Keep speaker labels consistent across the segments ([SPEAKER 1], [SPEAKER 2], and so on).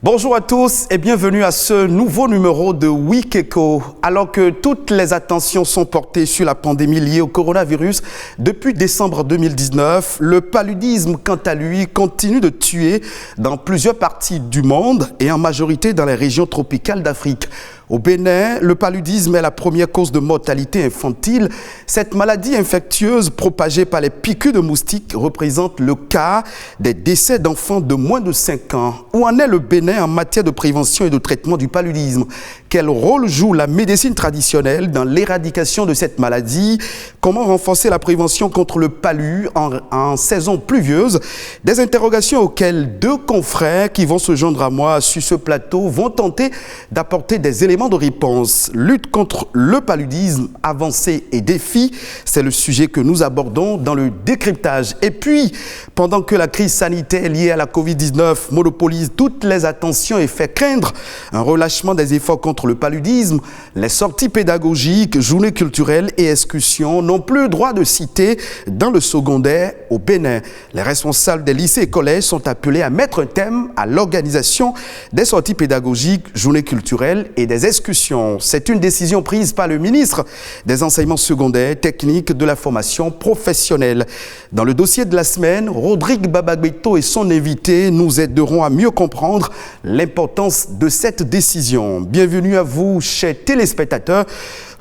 [SPEAKER 1] Bonjour à tous et bienvenue à ce nouveau numéro de Week Echo. Alors que toutes les attentions sont portées sur la pandémie liée au coronavirus depuis décembre 2019, le paludisme, quant à lui, continue de tuer dans plusieurs parties du monde et en majorité dans les régions tropicales d'Afrique. Au Bénin, le paludisme est la première cause de mortalité infantile. Cette maladie infectieuse propagée par les piqûres de moustiques représente le quart des décès d'enfants de moins de 5 ans. Où en est le Bénin en matière de prévention et de traitement du paludisme? Quel rôle joue la médecine traditionnelle dans l'éradication de cette maladie? Comment renforcer la prévention contre le palu en saison pluvieuse? Des interrogations auxquelles deux confrères qui vont se joindre à moi sur ce plateau vont tenter d'apporter des éléments de réponse. Lutte contre le paludisme, avancées et défis, c'est le sujet que nous abordons dans le décryptage. Et puis, pendant que la crise sanitaire liée à la Covid-19 monopolise toutes les attentions et fait craindre un relâchement des efforts contre le paludisme, les sorties pédagogiques, journées culturelles et excursions n'ont plus droit de cité dans le secondaire au Bénin. Les responsables des lycées et collèges sont appelés à mettre un thème à l'organisation des sorties pédagogiques, journées culturelles et des excursions. C'est une décision prise par le ministre des enseignements secondaires, techniques, de la formation professionnelle. Dans le dossier de la semaine, Rodrigue Babagbeto et son invité nous aideront à mieux comprendre l'importance de cette décision. Bienvenue à vous, chers téléspectateurs.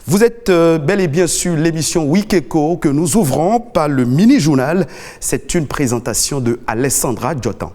[SPEAKER 1] Vous êtes bel et bien sur l'émission Week Echo que nous ouvrons par le mini-journal. C'est une présentation de Alessandra Djotan.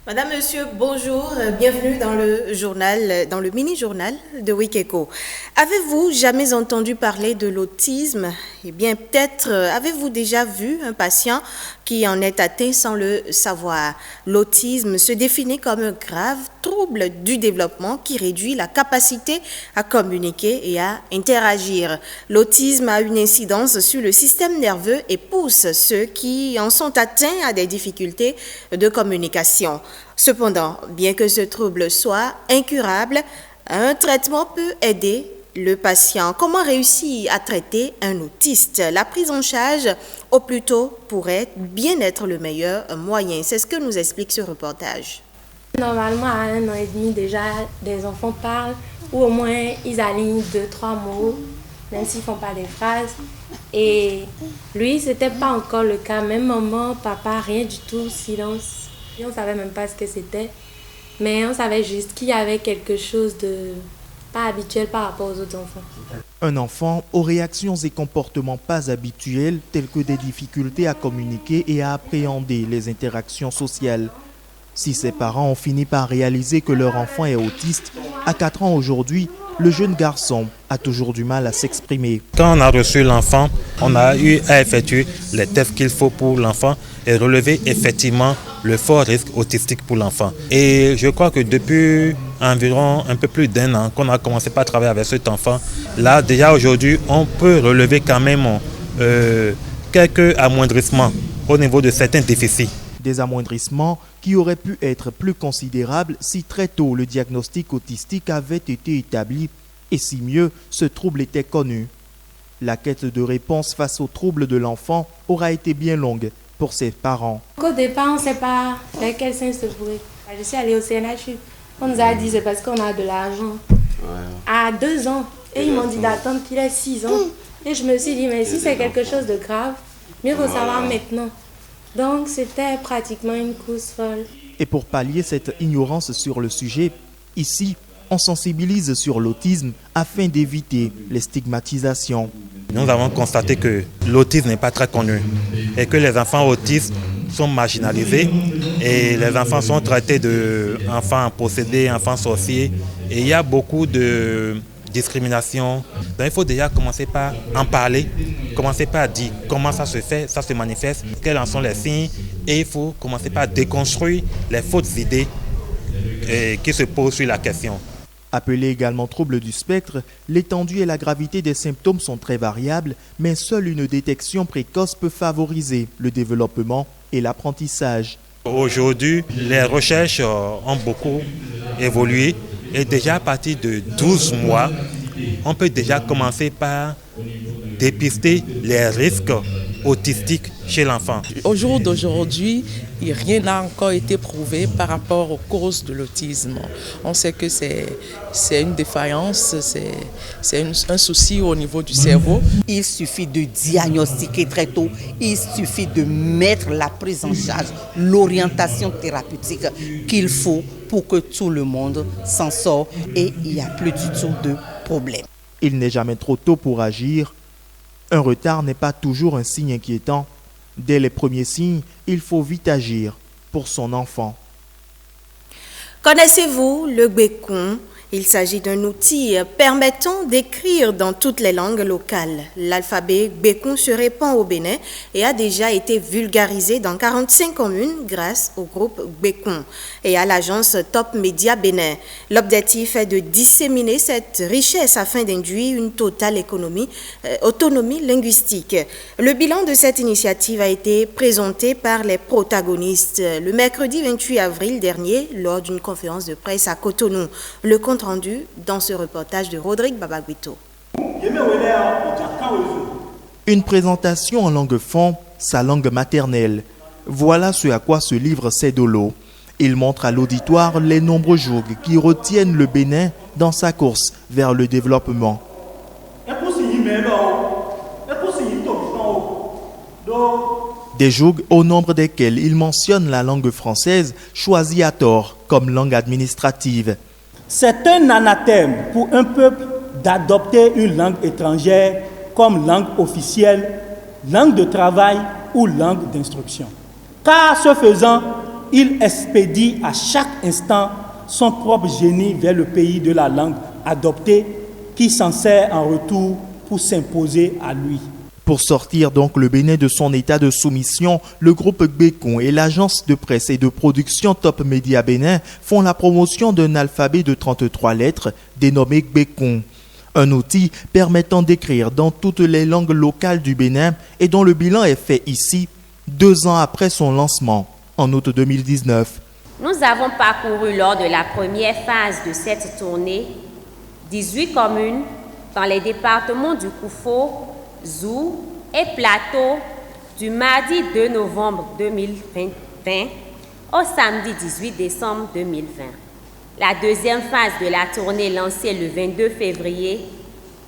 [SPEAKER 2] Madame, Monsieur, bonjour, bienvenue dans le journal, dans le mini-journal de Week Echo. Avez-vous jamais entendu parler de l'autisme? Eh bien, peut-être avez-vous déjà vu un patient qui en est atteint sans le savoir. L'autisme se définit comme un grave trouble du développement qui réduit la capacité à communiquer et à interagir. L'autisme a une incidence sur le système nerveux et pousse ceux qui en sont atteints à des difficultés de communication. Cependant, bien que ce trouble soit incurable, un traitement peut aider le patient. Comment réussir à traiter un autiste? La prise en charge au plus tôt pourrait bien être le meilleur moyen. C'est ce que nous explique ce reportage.
[SPEAKER 3] Normalement, à 1 an et demi déjà, des enfants parlent ou au moins ils alignent 2-3 mots, même s'ils ne font pas des phrases. Et lui, ce n'était pas encore le cas. Même maman, papa, rien du tout, silence. Et on ne savait même pas ce que c'était, mais on savait juste qu'il y avait quelque chose de pas habituel par rapport aux autres enfants.
[SPEAKER 4] Un enfant aux réactions et comportements pas habituels, tels que des difficultés à communiquer et à appréhender les interactions sociales. Si ses parents ont fini par réaliser que leur enfant est autiste, à 4 ans aujourd'hui, le jeune garçon a toujours du mal à s'exprimer.
[SPEAKER 5] Quand on a reçu l'enfant, on a eu à effectuer les tests qu'il faut pour l'enfant et relever effectivement le fort risque autistique pour l'enfant. Et je crois que depuis environ un peu plus d'1 an qu'on a commencé par travailler avec cet enfant, là déjà aujourd'hui on peut relever quand même quelques amoindrissements au niveau de certains déficits.
[SPEAKER 4] Des amoindrissements qui auraient pu être plus considérables si très tôt le diagnostic autistique avait été établi et si mieux ce trouble était connu. La quête de réponse face au trouble de l'enfant aura été bien longue pour ses parents.
[SPEAKER 3] Au départ, on ne sait pas vers quel sens se pourrait. Je suis allée au CNHU. On nous a dit c'est parce qu'on a de l'argent. À 2 ans. Et ils m'ont dit d'attendre qu'il ait 6 ans. Et je me suis dit, mais si c'est quelque chose de grave, mieux vaut savoir maintenant. Donc, c'était pratiquement une course folle.
[SPEAKER 4] Et pour pallier cette ignorance sur le sujet, ici, on sensibilise sur l'autisme afin d'éviter les stigmatisations.
[SPEAKER 5] Nous avons constaté que l'autisme n'est pas très connu et que les enfants autistes sont marginalisés et les enfants sont traités d'enfants possédés, enfants sorciers. Et il y a beaucoup de discrimination. Donc il faut déjà commencer par en parler, commencer par dire comment ça se fait, ça se manifeste, quels en sont les signes, et il faut commencer par déconstruire les fausses idées qui se posent sur la question.
[SPEAKER 4] Appelé également trouble du spectre, l'étendue et la gravité des symptômes sont très variables, mais seule une détection précoce peut favoriser le développement et l'apprentissage.
[SPEAKER 5] Aujourd'hui, les recherches ont beaucoup évolué et déjà à partir de 12 mois, on peut déjà commencer par dépister les risques autistiques chez l'enfant.
[SPEAKER 6] Au jour d'aujourd'hui, rien n'a encore été prouvé par rapport aux causes de l'autisme. On sait que c'est une défaillance, c'est un souci au niveau du cerveau.
[SPEAKER 7] Il suffit de diagnostiquer très tôt, il suffit de mettre la prise en charge, l'orientation thérapeutique qu'il faut pour que tout le monde s'en sorte et il n'y a plus du tout de problème.
[SPEAKER 4] Il n'est jamais trop tôt pour agir. Un retard n'est pas toujours un signe inquiétant. Dès les premiers signes, il faut vite agir pour son enfant.
[SPEAKER 2] Connaissez-vous le gbekun? Il s'agit d'un outil permettant d'écrire dans toutes les langues locales. L'alphabet gbekun se répand au Bénin et a déjà été vulgarisé dans 45 communes grâce au groupe gbekun et à l'agence Top Media Bénin. L'objectif est de disséminer cette richesse afin d'induire une totale autonomie linguistique. Le bilan de cette initiative a été présenté par les protagonistes le mercredi 28 avril dernier lors d'une conférence de presse à Cotonou. Le compte rendu dans ce reportage de Rodrigue Babaguito.
[SPEAKER 4] Une présentation en langue fon, sa langue maternelle. Voilà ce à quoi se livre Cédolo. Il montre à l'auditoire les nombreux jougs qui retiennent le Bénin dans sa course vers le développement. Des jougs au nombre desquels il mentionne la langue française choisie à tort comme langue administrative.
[SPEAKER 8] C'est un anathème pour un peuple d'adopter une langue étrangère comme langue officielle, langue de travail ou langue d'instruction. Car ce faisant, il expédie à chaque instant son propre génie vers le pays de la langue adoptée qui s'en sert en retour pour s'imposer à lui.
[SPEAKER 4] Pour sortir donc le Bénin de son état de soumission, le groupe gbekun et l'agence de presse et de production Top Media Bénin font la promotion d'un alphabet de 33 lettres dénommé gbekun. Un outil permettant d'écrire dans toutes les langues locales du Bénin et dont le bilan est fait ici, 2 ans après son lancement, en août 2019.
[SPEAKER 9] Nous avons parcouru lors de la première phase de cette tournée 18 communes dans les départements du Koufo, Zou et Plateau du mardi 2 novembre 2020 au samedi 18 décembre 2020. La deuxième phase de la tournée lancée le 22 février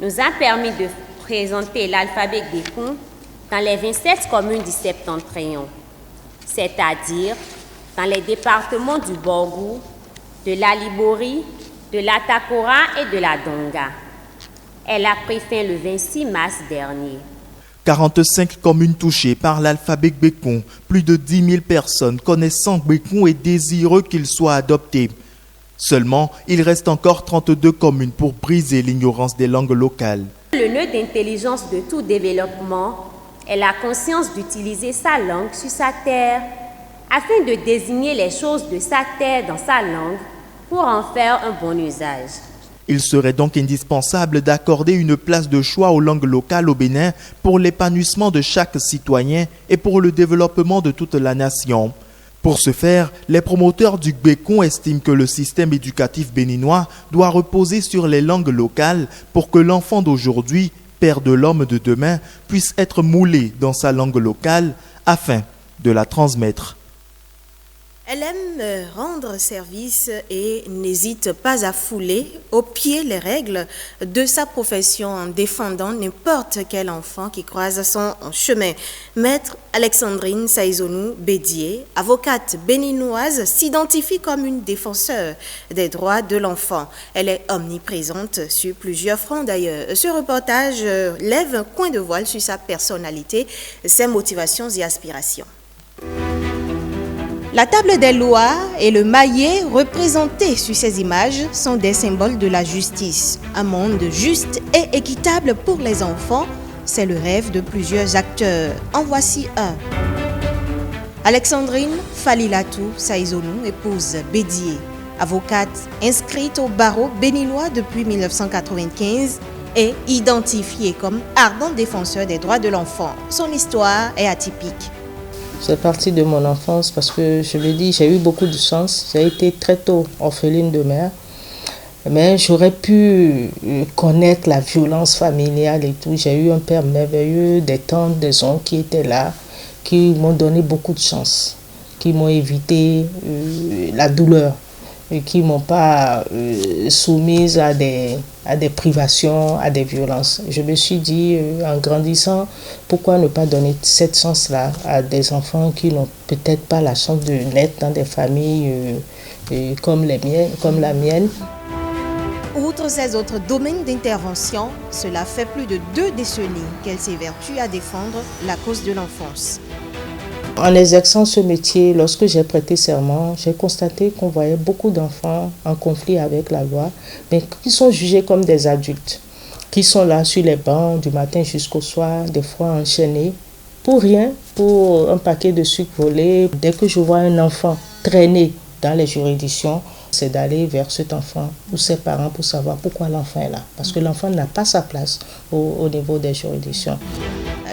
[SPEAKER 9] nous a permis de présenter l'alphabet gbekun dans les 27 communes du septentrion, c'est-à-dire dans les départements du Borgou, de la Libori, de la Takora et de la Donga. Elle a pris fin le 26 mars dernier.
[SPEAKER 4] 45 communes touchées par l'alphabet gbekun, plus de 10 000 personnes connaissant gbekun et désireux qu'il soit adopté. Seulement, il reste encore 32 communes pour briser l'ignorance des langues locales.
[SPEAKER 9] Le nœud d'intelligence de tout développement est la conscience d'utiliser sa langue sur sa terre afin de désigner les choses de sa terre dans sa langue pour en faire un bon usage.
[SPEAKER 4] Il serait donc indispensable d'accorder une place de choix aux langues locales au Bénin pour l'épanouissement de chaque citoyen et pour le développement de toute la nation. Pour ce faire, les promoteurs du gbekun estiment que le système éducatif béninois doit reposer sur les langues locales pour que l'enfant d'aujourd'hui, père de l'homme de demain, puisse être moulé dans sa langue locale afin de la transmettre.
[SPEAKER 2] Elle aime rendre service et n'hésite pas à fouler au pied les règles de sa profession en défendant n'importe quel enfant qui croise son chemin. Maître Alexandrine Saïzonou Bédié, avocate béninoise, s'identifie comme une défenseure des droits de l'enfant. Elle est omniprésente sur plusieurs fronts d'ailleurs. Ce reportage lève un coin de voile sur sa personnalité, ses motivations et aspirations. La table des lois et le maillet représentés sur ces images sont des symboles de la justice. Un monde juste et équitable pour les enfants, c'est le rêve de plusieurs acteurs. En voici un. Alexandrine Falilatou Saïzonou, épouse Bédié, avocate inscrite au barreau béninois depuis 1995 et identifiée comme ardent défenseur des droits de l'enfant. Son histoire est atypique.
[SPEAKER 10] C'est parti de mon enfance parce que je me dis, j'ai eu beaucoup de chance. J'ai été très tôt orpheline de mère. Mais j'aurais pu connaître la violence familiale et tout. J'ai eu un père merveilleux, des tantes, des oncles qui étaient là, qui m'ont donné beaucoup de chance, qui m'ont évité la douleur et qui ne m'ont pas soumise à des privations, à des violences. Je me suis dit, en grandissant, pourquoi ne pas donner cette chance-là à des enfants qui n'ont peut-être pas la chance de naître dans des familles comme la mienne.
[SPEAKER 2] Outre ces autres domaines d'intervention, cela fait plus de 2 décennies qu'elle s'évertue à défendre la cause de l'enfance.
[SPEAKER 10] En exerçant ce métier, lorsque j'ai prêté serment, j'ai constaté qu'on voyait beaucoup d'enfants en conflit avec la loi, mais qui sont jugés comme des adultes, qui sont là sur les bancs du matin jusqu'au soir, des fois enchaînés, pour rien, pour un paquet de sucre volé. Dès que je vois un enfant traîner dans les juridictions, c'est d'aller vers cet enfant ou ses parents pour savoir pourquoi l'enfant est là. Parce que l'enfant n'a pas sa place au niveau des juridictions.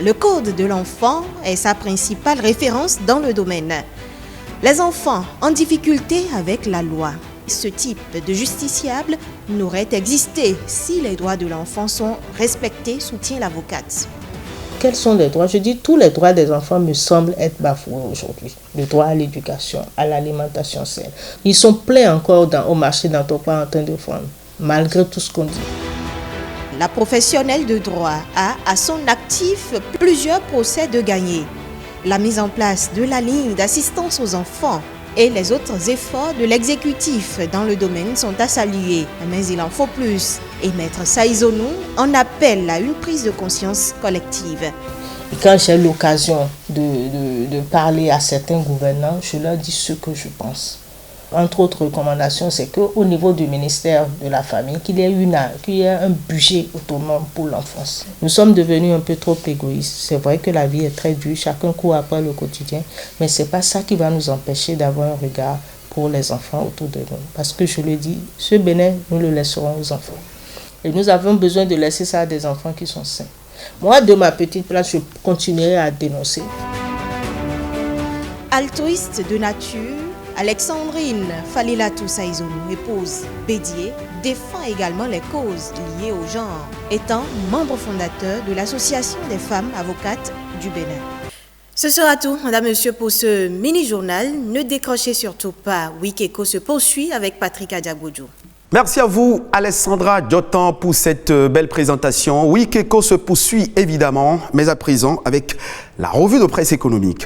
[SPEAKER 2] Le Code de l'enfant est sa principale référence dans le domaine. Les enfants en difficulté avec la loi. Ce type de justiciable n'aurait existé si les droits de l'enfant sont respectés, soutient l'avocate.
[SPEAKER 10] Quels sont les droits? Je dis tous les droits des enfants me semblent être bafoués aujourd'hui. Le droit à l'éducation, à l'alimentation saine. Ils sont pleins encore au marché d'Antokwa en train de vendre, malgré tout ce qu'on dit.
[SPEAKER 2] La professionnelle de droit a à son actif plusieurs procès de gagner. La mise en place de la ligne d'assistance aux enfants et les autres efforts de l'exécutif dans le domaine sont à saluer. Mais il en faut plus. Et Maître Saïzonou en appelle à une prise de conscience collective.
[SPEAKER 10] Et quand j'ai l'occasion de parler à certains gouvernants, je leur dis ce que je pense. Entre autres recommandations, c'est qu'au niveau du ministère de la Famille, qu'il y ait un budget autonome pour l'enfance. Nous sommes devenus un peu trop égoïstes. C'est vrai que la vie est très dure, chacun court après le quotidien, mais ce n'est pas ça qui va nous empêcher d'avoir un regard pour les enfants autour de nous. Parce que je le dis, ce Bénin, nous le laisserons aux enfants. Et nous avons besoin de laisser ça à des enfants qui sont sains. Moi, de ma petite place, je continuerai à dénoncer.
[SPEAKER 2] Altruiste de nature, Alexandrine Falilatou Saïzonou, épouse Bédié, défend également les causes liées au genre, étant membre fondateur de l'Association des femmes avocates du Bénin. Ce sera tout, madame, monsieur, pour ce mini-journal. Ne décrochez surtout pas. Week-Eco se poursuit avec Patrick Adiagoudjou.
[SPEAKER 1] Merci à vous, Alessandra Diotan, pour cette belle présentation. Week-Eco se poursuit évidemment, mais à présent avec la revue de presse économique.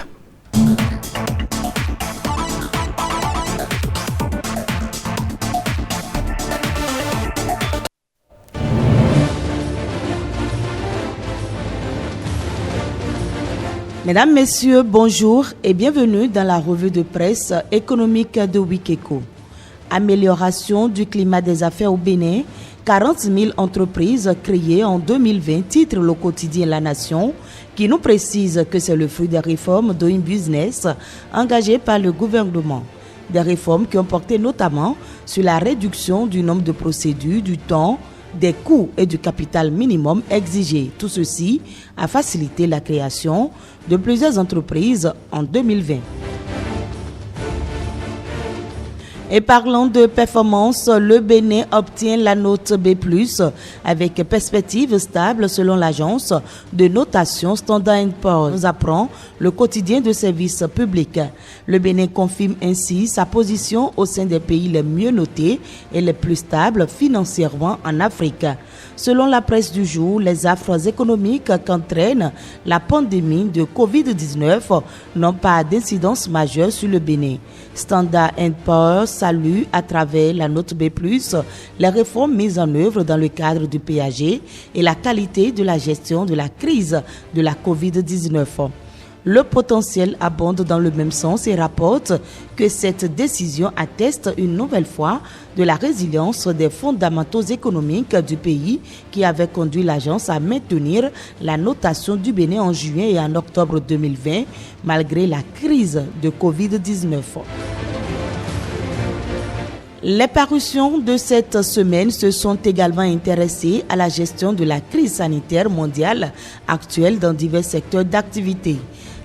[SPEAKER 11] Mesdames, Messieurs, bonjour et bienvenue dans la revue de presse économique de Week-Eco. Amélioration du climat des affaires au Bénin, 40 000 entreprises créées en 2020, titre le quotidien La Nation, qui nous précise que c'est le fruit des réformes Doing Business engagées par le gouvernement. Des réformes qui ont porté notamment sur la réduction du nombre de procédures, du temps, des coûts et du capital minimum exigé. Tout ceci a facilité la création de plusieurs entreprises en 2020. Et parlant de performance, le Bénin obtient la note B+, avec perspective stable selon l'agence de notation Standard & Poor's, nous apprend le quotidien de services publics. Le Bénin confirme ainsi sa position au sein des pays les mieux notés et les plus stables financièrement en Afrique. Selon la presse du jour, les affres économiques qu'entraîne la pandémie de Covid-19 n'ont pas d'incidence majeure sur le Bénin. Standard & Poor's salue à travers la note B+, les réformes mises en œuvre dans le cadre du PAG et la qualité de la gestion de la crise de la Covid-19. Le potentiel abonde dans le même sens et rapporte que cette décision atteste une nouvelle fois de la résilience des fondamentaux économiques du pays qui avait conduit l'agence à maintenir la notation du Bénin en juin et en octobre 2020 malgré la crise de Covid-19. Les parutions de cette semaine se sont également intéressées à la gestion de la crise sanitaire mondiale actuelle dans divers secteurs d'activité.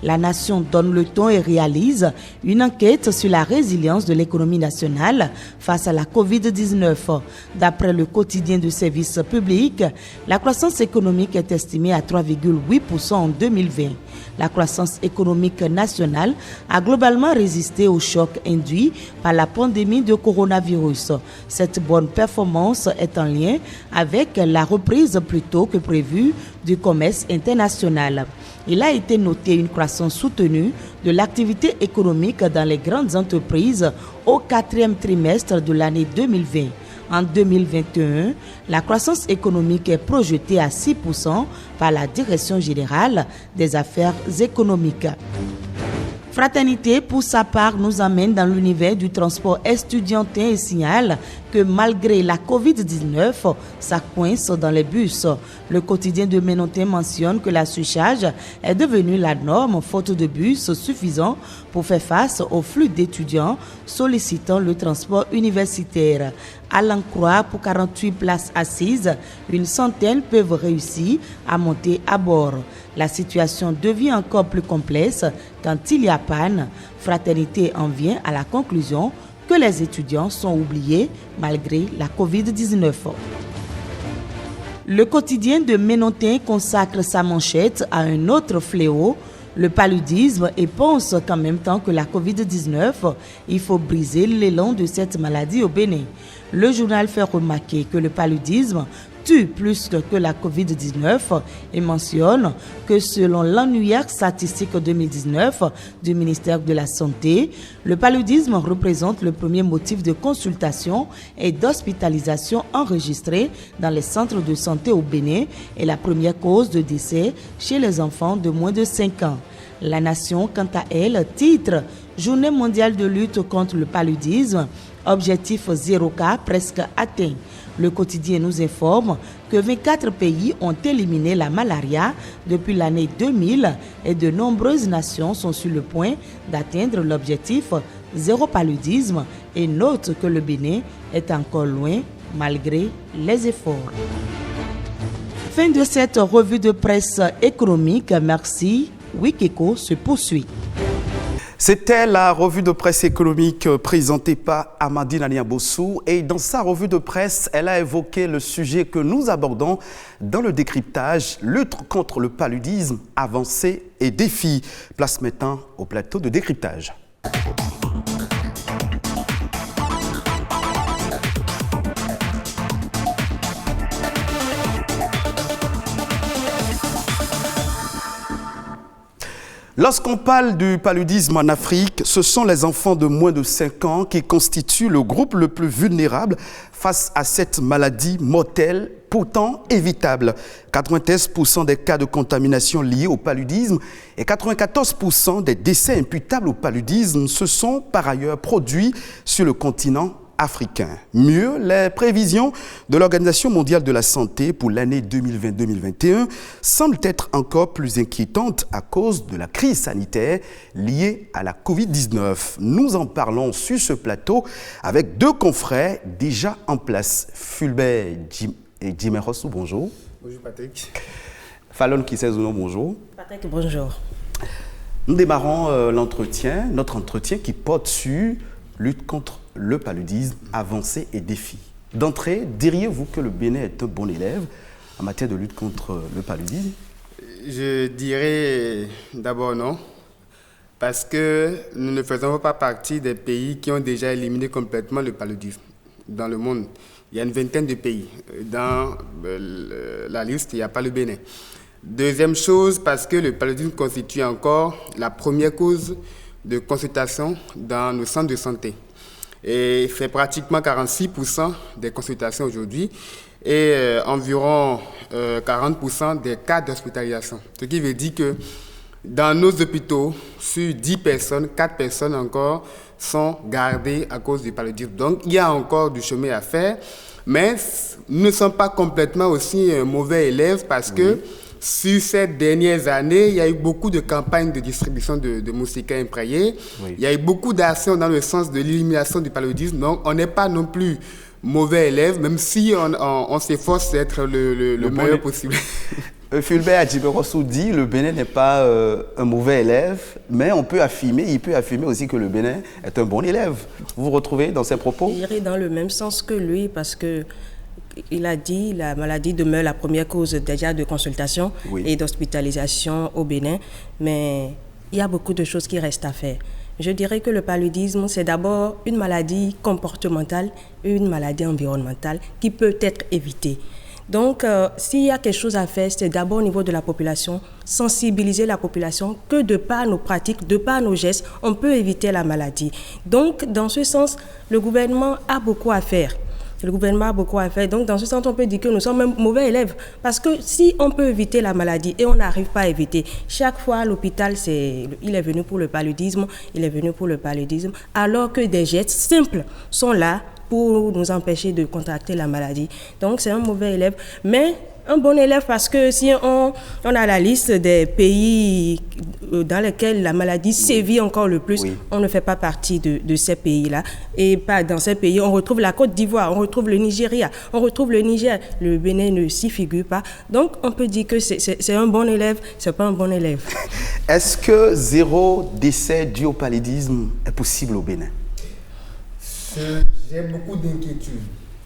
[SPEAKER 11] La Nation donne le ton et réalise une enquête sur la résilience de l'économie nationale face à la Covid-19. D'après le quotidien de service public, la croissance économique est estimée à 3,8% en 2020. La croissance économique nationale a globalement résisté au choc induit par la pandémie de coronavirus. Cette bonne performance est en lien avec la reprise plus tôt que prévu du commerce international. Il a été noté une croissance soutenue de l'activité économique dans les grandes entreprises au 4e trimestre de l'année 2020. En 2021, la croissance économique est projetée à 6% par la Direction générale des affaires économiques. Fraternité, pour sa part, nous amène dans l'univers du transport estudiantin et signale que malgré la Covid-19, ça coince dans les bus. Le quotidien de Ménontin mentionne que la surcharge est devenue la norme faute de bus suffisants pour faire face au flux d'étudiants sollicitant le transport universitaire. À l'en croire, pour 48 places assises, une centaine peuvent réussir à monter à bord. La situation devient encore plus complexe quand il y a panne. Fraternité en vient à la conclusion que les étudiants sont oubliés malgré la Covid-19. Le quotidien de Ménontin consacre sa manchette à un autre fléau, le paludisme, et pense qu'en même temps que la Covid-19, il faut briser l'élan de cette maladie au Bénin. Le journal fait remarquer que le paludisme tue plus que la Covid-19 et mentionne que selon l'annuaire statistique 2019 du ministère de la Santé, le paludisme représente le premier motif de consultation et d'hospitalisation enregistré dans les centres de santé au Bénin et la première cause de décès chez les enfants de moins de 5 ans. La Nation, quant à elle, titre « Journée mondiale de lutte contre le paludisme », objectif 0 cas presque atteint. Le quotidien nous informe que 24 pays ont éliminé la malaria depuis l'année 2000 et de nombreuses nations sont sur le point d'atteindre l'objectif 0 paludisme et note que le Bénin est encore loin malgré les efforts. Fin de cette revue de presse économique. Merci. Wikeko se poursuit.
[SPEAKER 1] C'était la revue de presse économique présentée par Amandine Aliabossou et dans sa revue de presse, elle a évoqué le sujet que nous abordons dans le décryptage, lutte contre le paludisme, avancées et défis. Place maintenant au plateau de décryptage. Lorsqu'on parle du paludisme en Afrique, ce sont les enfants de moins de 5 ans qui constituent le groupe le plus vulnérable face à cette maladie mortelle, pourtant évitable. 93% des cas de contamination liés au paludisme et 94% des décès imputables au paludisme se sont par ailleurs produits sur le continent africain. Mieux, les prévisions de l'Organisation mondiale de la santé pour l'année 2020-2021 semblent être encore plus inquiétantes à cause de la crise sanitaire liée à la Covid-19. Nous en parlons sur ce plateau avec deux confrères déjà en place. Fulbert et Jimé Rossou, bonjour.
[SPEAKER 12] Bonjour Patrick.
[SPEAKER 1] Fallon Kisezouno, bonjour.
[SPEAKER 10] Patrick, bonjour.
[SPEAKER 1] Nous démarrons notre entretien qui porte sur lutte contre le paludisme, avancées et défis. D'entrée, diriez-vous que le Bénin est un bon élève en matière de lutte contre le paludisme?
[SPEAKER 12] Je dirais d'abord non, parce que nous ne faisons pas partie des pays qui ont déjà éliminé complètement le paludisme dans le monde. Il y a une vingtaine de pays. Dans la liste, il n'y a pas le Bénin. Deuxième chose, parce que le paludisme constitue encore la première cause de consultation dans nos centres de santé. Et c'est pratiquement 46% des consultations aujourd'hui et environ 40% des cas d'hospitalisation. Ce qui veut dire que dans nos hôpitaux, sur 10 personnes, 4 personnes encore sont gardées à cause du paludisme. Donc il y a encore du chemin à faire, mais nous ne sommes pas complètement aussi mauvais élèves parce que sur ces dernières années, il y a eu beaucoup de campagnes de distribution de moustiquaires imprégnés. Il y a eu beaucoup d'actions dans le sens de l'élimination du paludisme. Donc, on n'est pas non plus mauvais élève, même si on s'efforce d'être le meilleur possible.
[SPEAKER 1] Fulbert Adjimero dit le Bénin n'est pas un mauvais élève, mais il peut affirmer aussi que le Bénin est un bon élève. Vous vous retrouvez dans ses propos?
[SPEAKER 13] J'irai dans le même sens que lui parce que il a dit la maladie demeure la première cause déjà de consultation et d'hospitalisation au Bénin, mais il y a beaucoup de choses qui restent à faire. Je dirais que le paludisme, c'est d'abord une maladie comportementale et une maladie environnementale qui peut être évitée. Donc, s'il y a quelque chose à faire, c'est d'abord au niveau de la population, sensibiliser la population que de par nos pratiques, de par nos gestes, on peut éviter la maladie. Donc, dans ce sens, le gouvernement a beaucoup à faire. Donc, dans ce sens, on peut dire que nous sommes un mauvais élève. Parce que si on peut éviter la maladie et on n'arrive pas à éviter, chaque fois à l'hôpital, il est venu pour le paludisme, alors que des gestes simples sont là pour nous empêcher de contracter la maladie. Donc, c'est un mauvais élève. Mais un bon élève parce que si on a la liste des pays dans lesquels la maladie sévit encore le plus, on ne fait pas partie de ces pays-là. Et pas dans ces pays, on retrouve la Côte d'Ivoire, on retrouve le Nigeria, on retrouve le Niger. Le Bénin ne s'y figure pas. Donc, on peut dire que c'est un bon élève, c'est pas un bon élève.
[SPEAKER 1] Est-ce que 0 décès dû au paludisme est possible au Bénin?
[SPEAKER 12] J'ai beaucoup d'inquiétudes.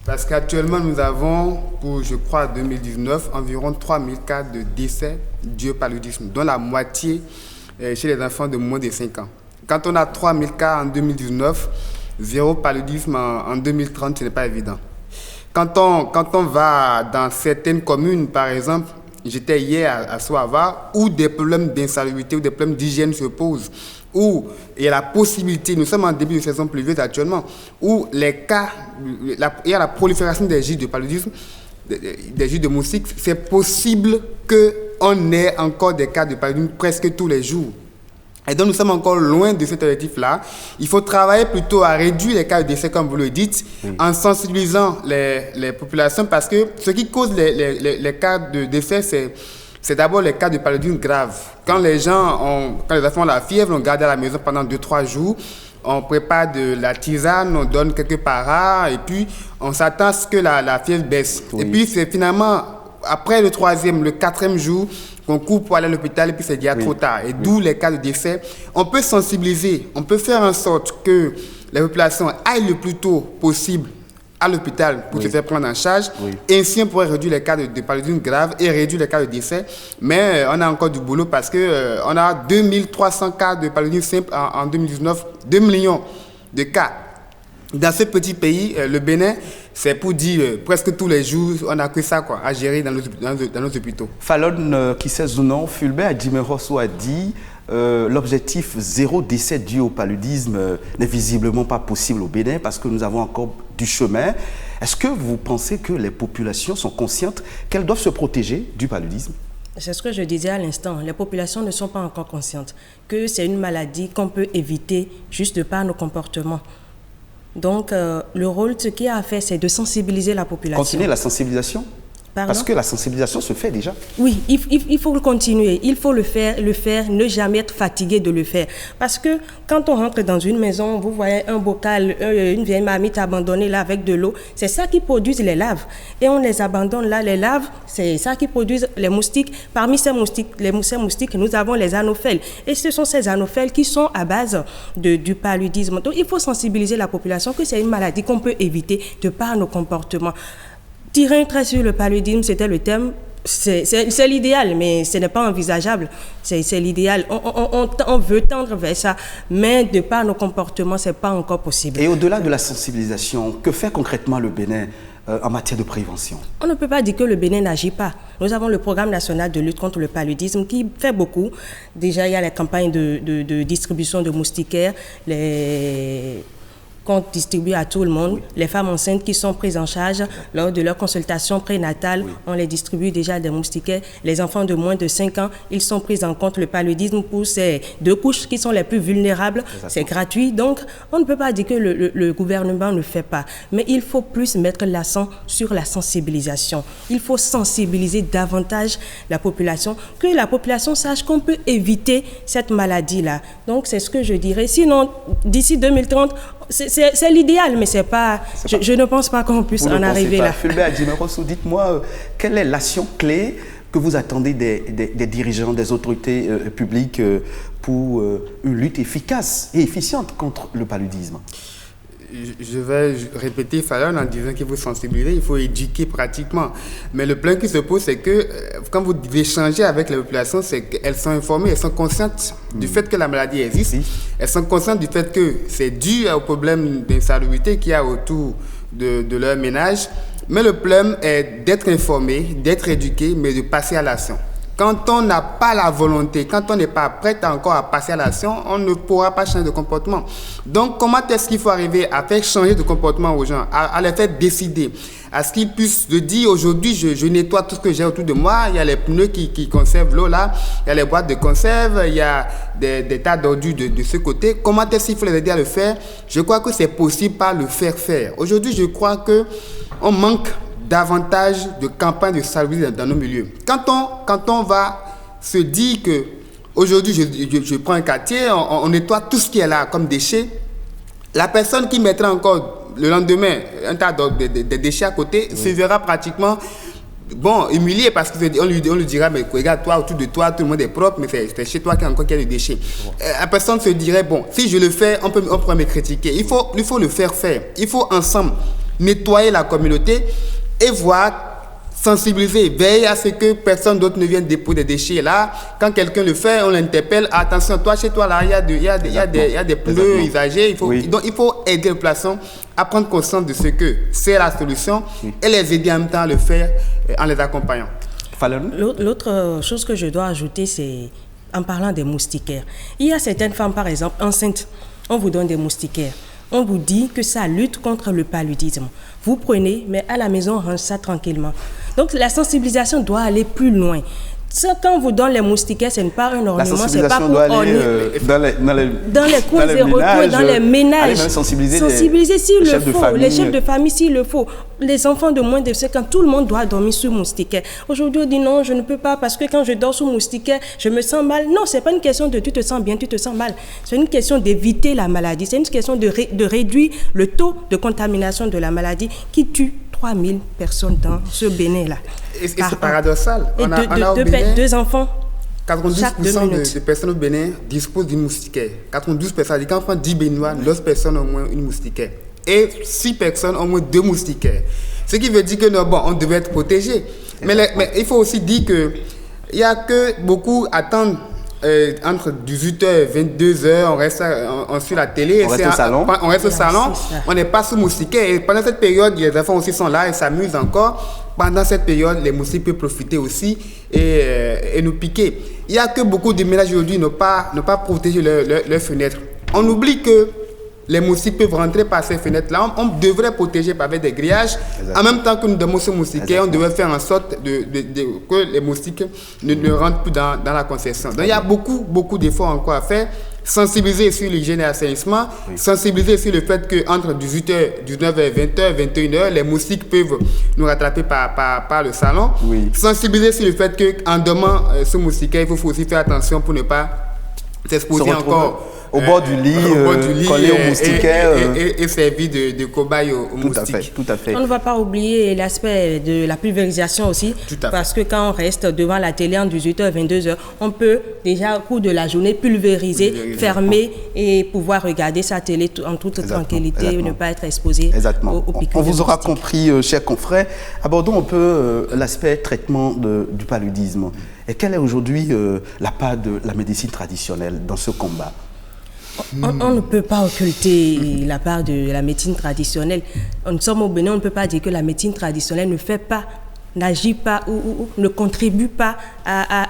[SPEAKER 12] Parce qu'actuellement, nous avons, pour, je crois, 2019, environ 3000 cas de décès dus au paludisme, dont la moitié chez les enfants de moins de 5 ans. Quand on a 3000 cas en 2019, 0 paludisme en 2030, ce n'est pas évident. Quand on va dans certaines communes, par exemple, j'étais hier à Soava, où des problèmes d'insalubrité ou des problèmes d'hygiène se posent, où il y a la possibilité, nous sommes en début de saison pluvieuse actuellement, où les cas, il y a la prolifération des gîtes de paludisme, des gîtes de moustiques, c'est possible qu'on ait encore des cas de paludisme presque tous les jours. Et donc nous sommes encore loin de cet objectif-là. Il faut travailler plutôt à réduire les cas de décès, comme vous le dites, en sensibilisant les populations, parce que ce qui cause les cas de décès, c'est d'abord les cas de paludisme grave. Quand les enfants ont la fièvre, on garde à la maison pendant 2-3 jours, on prépare de la tisane, on donne quelques paras, et puis on s'attend à ce que la fièvre baisse. Et puis c'est finalement, après le 3e, le 4e jour, qu'on court pour aller à l'hôpital, et puis c'est déjà trop tard. Et d'où les cas de décès. On peut sensibiliser, on peut faire en sorte que les populations aillent le plus tôt possible à l'hôpital pour se faire prendre en charge. Ainsi, on pourrait réduire les cas de paludisme grave et réduire les cas de décès. Mais on a encore du boulot parce qu'on a 2300 cas de paludisme simple en 2019, 2 millions de cas. Dans ce petit pays, le Bénin, c'est pour dire presque tous les jours, on n'a que ça à gérer dans nos hôpitaux.
[SPEAKER 1] Fallon Kisses ou non, Fulbert Adjimero a dit l'objectif 0 décès dû au paludisme n'est visiblement pas possible au Bénin parce que nous avons encore du chemin. Est-ce que vous pensez que les populations sont conscientes qu'elles doivent se protéger du paludisme?
[SPEAKER 13] C'est ce que je disais à l'instant. Les populations ne sont pas encore conscientes que c'est une maladie qu'on peut éviter juste de par nos comportements. Donc, le rôle, ce qu'il y a à faire, c'est de sensibiliser la population.
[SPEAKER 1] Continuer la sensibilisation?
[SPEAKER 13] Pardon?
[SPEAKER 1] Parce que la sensibilisation se fait déjà.
[SPEAKER 13] Oui, il faut le continuer, il faut le faire, ne jamais être fatigué de le faire. Parce que quand on rentre dans une maison, vous voyez un bocal, une vieille marmite abandonnée là avec de l'eau, c'est ça qui produit les larves. Et on les abandonne là, les larves, c'est ça qui produit les moustiques. Parmi ces moustiques, nous avons les anophèles. Et ce sont ces anophèles qui sont à base du paludisme. Donc il faut sensibiliser la population que c'est une maladie qu'on peut éviter de par nos comportements. Tirer un trait sur le paludisme, c'était le thème. C'est l'idéal, mais ce n'est pas envisageable. C'est l'idéal. On veut tendre vers ça, mais de par nos comportements, ce n'est pas encore possible.
[SPEAKER 1] Et au-delà de la sensibilisation, que fait concrètement le Bénin en matière de prévention?
[SPEAKER 13] On ne peut pas dire que le Bénin n'agit pas. Nous avons le programme national de lutte contre le paludisme qui fait beaucoup. Déjà, il y a les campagnes de distribution de moustiquaires, qu'on distribue à tout le monde. Les femmes enceintes qui sont prises en charge lors de leur consultation prénatale, on les distribue déjà des moustiquaires. Les enfants de moins de 5 ans, ils sont pris en compte le paludisme pour ces 2 couches qui sont les plus vulnérables. C'est gratuit. Donc, on ne peut pas dire que le gouvernement ne fait pas. Mais il faut plus mettre l'accent sur la sensibilisation. Il faut sensibiliser davantage la population, que la population sache qu'on peut éviter cette maladie-là. Donc, c'est ce que je dirais. Sinon, d'ici 2030, c'est l'idéal, mais c'est pas. Je ne pense pas qu'on puisse en arriver là.
[SPEAKER 1] Fulbert Adjimero, dites-moi, quelle est l'action clé que vous attendez des dirigeants, des autorités publiques pour une lutte efficace et efficiente contre le paludisme?
[SPEAKER 12] Je vais répéter Fallon en disant qu'il faut sensibiliser, il faut éduquer pratiquement. Mais le problème qui se pose, c'est que quand vous échangez avec les populations, c'est qu'elles sont informées, elles sont conscientes du fait que la maladie existe. Elles sont conscientes du fait que c'est dû au problème d'insalubrité qu'il y a autour de leur ménage. Mais le problème est d'être informé, d'être éduqué, mais de passer à l'action. Quand on n'a pas la volonté, quand on n'est pas prêt encore à passer à l'action, on ne pourra pas changer de comportement. Donc, comment est-ce qu'il faut arriver à faire changer de comportement aux gens, à les faire décider, à ce qu'ils puissent se dire aujourd'hui, je nettoie tout ce que j'ai autour de moi, il y a les pneus qui conservent l'eau là, il y a les boîtes de conserve, il y a des tas d'ordures de ce côté. Comment est-ce qu'il faut les aider à le faire? Je crois que c'est possible par le faire. Aujourd'hui, je crois qu'on manque davantage de campagnes de salubrité dans nos milieux. Quand on va se dire que aujourd'hui je prends un quartier, on nettoie tout ce qui est là comme déchets, la personne qui mettra encore le lendemain un tas de déchets à côté se verra pratiquement humilié parce qu'on lui dira mais regarde toi autour de toi tout le monde est propre mais c'est chez toi qu'il y a des déchets. La personne se dirait si je le fais on pourrait me critiquer. Il faut le faire. Il faut ensemble nettoyer la communauté et sensibiliser, veiller à ce que personne d'autre ne vienne déposer des déchets là. Quand quelqu'un le fait, on l'interpelle. Attention, toi, chez toi, là, il y a des pneus usagés. Donc, il faut aider les populations à prendre conscience de ce que c'est la solution et les aider en même temps à le faire en les accompagnant.
[SPEAKER 13] L'autre chose que je dois ajouter, c'est en parlant des moustiquaires. Il y a certaines femmes, par exemple, enceintes. On vous donne des moustiquaires. On vous dit que ça lutte contre le paludisme. Vous prenez, mais à la maison, on range ça tranquillement. Donc, la sensibilisation doit aller plus loin. Ça, quand on vous donne les moustiquaires, ce n'est pas un ornement, c'est pas pour orner. Dans les coins et recoins, dans les ménages.
[SPEAKER 1] Même
[SPEAKER 13] sensibiliser s'il le faut, les chefs de famille s'il le faut. Les enfants de moins de 5 ans, tout le monde doit dormir sous moustiquaire. Aujourd'hui, on dit non, je ne peux pas parce que quand je dors sous moustiquaire, je me sens mal. Non, ce n'est pas une question de tu te sens bien, tu te sens mal. C'est une question d'éviter la maladie. C'est une question de réduire le taux de contamination de la maladie qui tue 3000 personnes dans ce Bénin-là.
[SPEAKER 12] Et c'est paradoxal.
[SPEAKER 13] Et deux enfants.
[SPEAKER 12] 92% de personnes au Bénin disposent d'une moustiquaire. 92 personnes. Quand on prend 10 Béninois, 9 personnes ont au moins une moustiquaire. Et 6 personnes ont au moins 2 moustiquaires. Ce qui veut dire que on devait être protégé. Mais il faut aussi dire qu'il n'y a que beaucoup attendent entre 18h et 22h, on reste sur la télé.
[SPEAKER 1] On reste au salon.
[SPEAKER 12] On reste au salon. On n'est pas sous moustiquaire. Et pendant cette période, les enfants aussi sont là et s'amusent encore. Pendant cette période, les moustiques peuvent profiter aussi et nous piquer. Il n'y a que beaucoup de ménages aujourd'hui n'ont pas protégé leurs fenêtres. On oublie que les moustiques peuvent rentrer par ces fenêtres-là. On devrait protéger avec des grillages. Exactement. En même temps que nous donnons ce moustiquaire, on devrait faire en sorte que les moustiques ne rentrent plus dans la concession. Donc il y a beaucoup d'efforts encore à faire. Sensibiliser sur l'hygiène et l'assainissement, sensibiliser sur le fait qu'entre 18h, 19h, 20h, 21h, les moustiques peuvent nous rattraper par le salon. Sensibiliser sur le fait qu'en dormant ce moustiquaire, il faut aussi faire attention pour ne pas s'exposer encore
[SPEAKER 1] au bord du lit, collé aux moustiquaires.
[SPEAKER 12] Et servir de cobaye aux moustiques.
[SPEAKER 1] Tout à fait.
[SPEAKER 13] On ne va pas oublier l'aspect de la pulvérisation aussi, parce que quand on reste devant la télé en 18h, 22h, on peut déjà au cours de la journée pulvériser, fermer et pouvoir regarder sa télé en toute tranquillité et ne pas être exposé aux piqûres.
[SPEAKER 1] On vous aura compris, chers confrères. Abordons un peu l'aspect traitement du paludisme. Et quelle est aujourd'hui la part de la médecine traditionnelle dans ce combat ?
[SPEAKER 13] On ne peut pas occulter la part de la médecine traditionnelle. Nous sommes au Bénin, on ne peut pas dire que la médecine traditionnelle ne fait pas, n'agit pas ou ne contribue pas